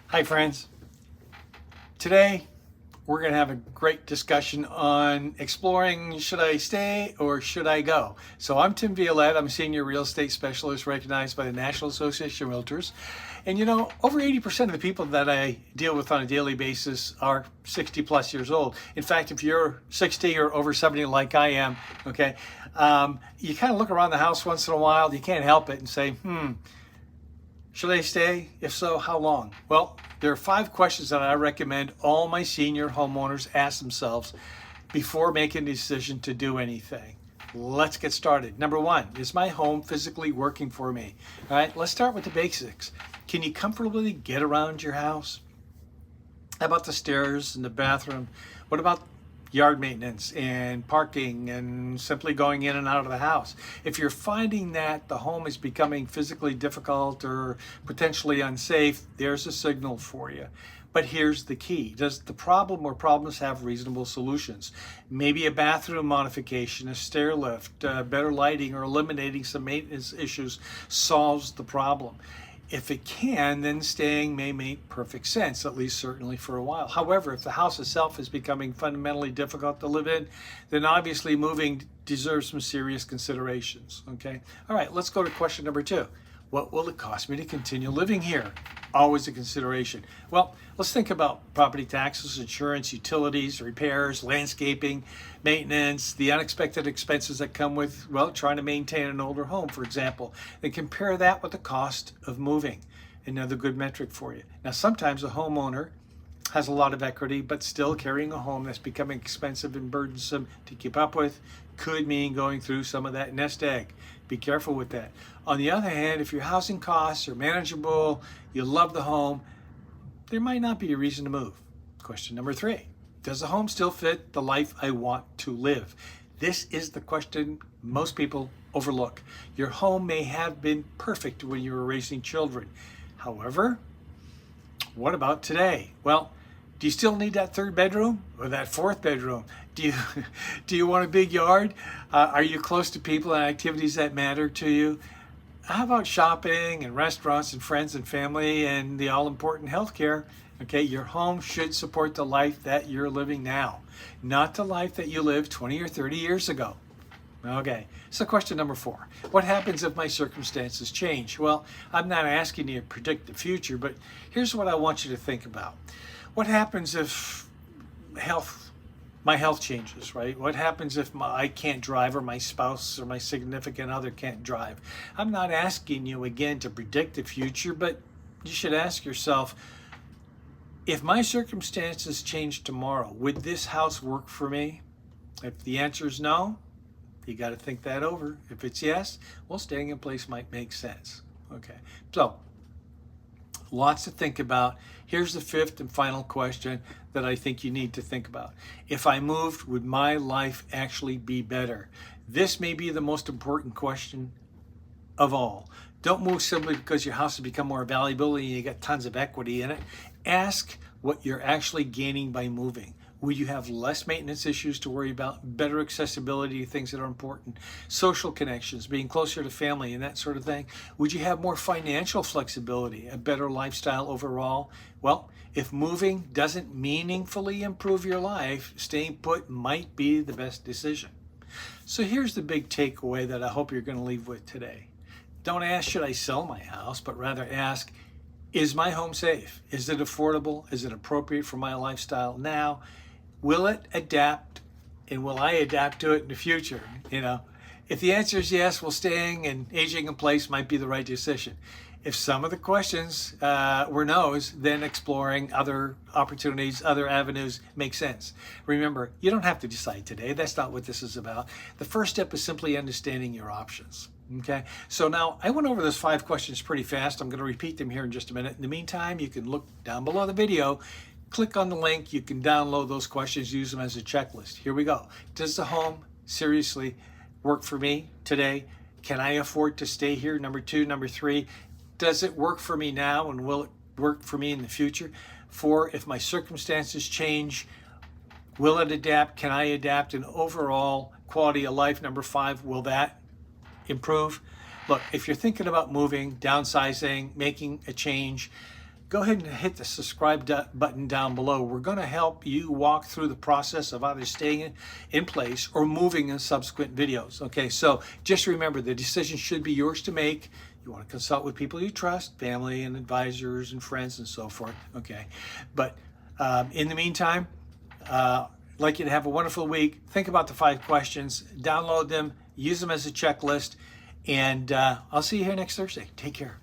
Hi friends. Today we're going to have a great discussion on exploring should I stay or should I go. So I'm Tim Violette. I'm a senior real estate specialist recognized by the National Association of Realtors. And over 80% of the people that I deal with on a daily basis are 60 plus years old. In fact, if you're 60 or over 70 like I am, okay, you kind of look around the house once in a while, you can't help it and say, should I stay? If so, how long? Well, there are 5 questions that I recommend all my senior homeowners ask themselves before making a decision to do anything. Let's get started. Number 1, is my home physically working for me? All right, let's start with the basics. Can you comfortably get around your house? How about the stairs and the bathroom? What about yard maintenance and parking and simply going in and out of the house? If you're finding that the home is becoming physically difficult or potentially unsafe, there's a signal for you. But here's the key. Does the problem or problems have reasonable solutions? Maybe a bathroom modification, a stair lift, better lighting, or eliminating some maintenance issues solves the problem. If it can, then staying may make perfect sense, at least certainly for a while. However, if the house itself is becoming fundamentally difficult to live in, then obviously moving deserves some serious considerations, okay? All right, let's go to question number 2. What will it cost me to continue living here? Always a consideration. Well, let's think about property taxes, insurance, utilities, repairs, landscaping, maintenance, the unexpected expenses that come with, well, trying to maintain an older home, for example, and compare that with the cost of moving. Another good metric for you. Now, sometimes a homeowner has a lot of equity, but still carrying a home that's becoming expensive and burdensome to keep up with could mean going through some of that nest egg. Be careful with that. On the other hand, if your housing costs are manageable, you love the home, there might not be a reason to move. Question number 3, does the home still fit the life I want to live? This is the question most people overlook. Your home may have been perfect when you were raising children. However, what about today? Well, do you still need that 3rd bedroom or that 4th bedroom? Do you want a big yard? Are you close to people and activities that matter to you? How about shopping and restaurants and friends and family and the all-important healthcare? Okay, your home should support the life that you're living now, not the life that you lived 20 or 30 years ago. Okay, so question number 4. What happens if my circumstances change? Well, I'm not asking you to predict the future, but here's what I want you to think about. What happens if my health changes, right? What happens if I can't drive or my spouse or my significant other can't drive? I'm not asking you again to predict the future, but you should ask yourself, if my circumstances change tomorrow, would this house work for me? If the answer is no, you got to think that over. If it's yes, well, staying in place might make sense. Okay, so lots to think about. Here's the 5th and final question that I think you need to think about. If I moved, would my life actually be better? This may be the most important question of all. Don't move simply because your house has become more valuable and you got tons of equity in it. Ask what you're actually gaining by moving. Would you have less maintenance issues to worry about, better accessibility to things that are important, social connections, being closer to family and that sort of thing? Would you have more financial flexibility, a better lifestyle overall? Well, if moving doesn't meaningfully improve your life, staying put might be the best decision. So here's the big takeaway that I hope you're going to leave with today. Don't ask, should I sell my house, but rather ask, is my home safe? Is it affordable? Is it appropriate for my lifestyle now? Will it adapt, and will I adapt to it in the future? If the answer is yes, well, staying and aging in place might be the right decision. If some of the questions were no's, then exploring other opportunities, other avenues makes sense. Remember, you don't have to decide today. That's not what this is about. The first step is simply understanding your options. Okay, so now I went over those 5 questions pretty fast. I'm going to repeat them here in just a minute. In the meantime, you can look down below the video, click on the link, you can download those questions, use them as a checklist. Here we go. Does the home seriously work for me today? Can I afford to stay here? Number 2. Number 3, does it work for me now and will it work for me in the future? 4, if my circumstances change, will it adapt? Can I adapt? And overall quality of life, number 5, will that improve? Look, if you're thinking about moving, downsizing, making a change, go ahead and hit the subscribe button down below. We're going to help you walk through the process of either staying in place or moving in subsequent videos. Okay, so just remember, the decision should be yours to make. You want to consult with people you trust, family and advisors and friends and so forth. Okay, but in the meantime, I'd like you to have a wonderful week. Think about the 5 questions, download them, use them as a checklist, and I'll see you here next Thursday. Take care.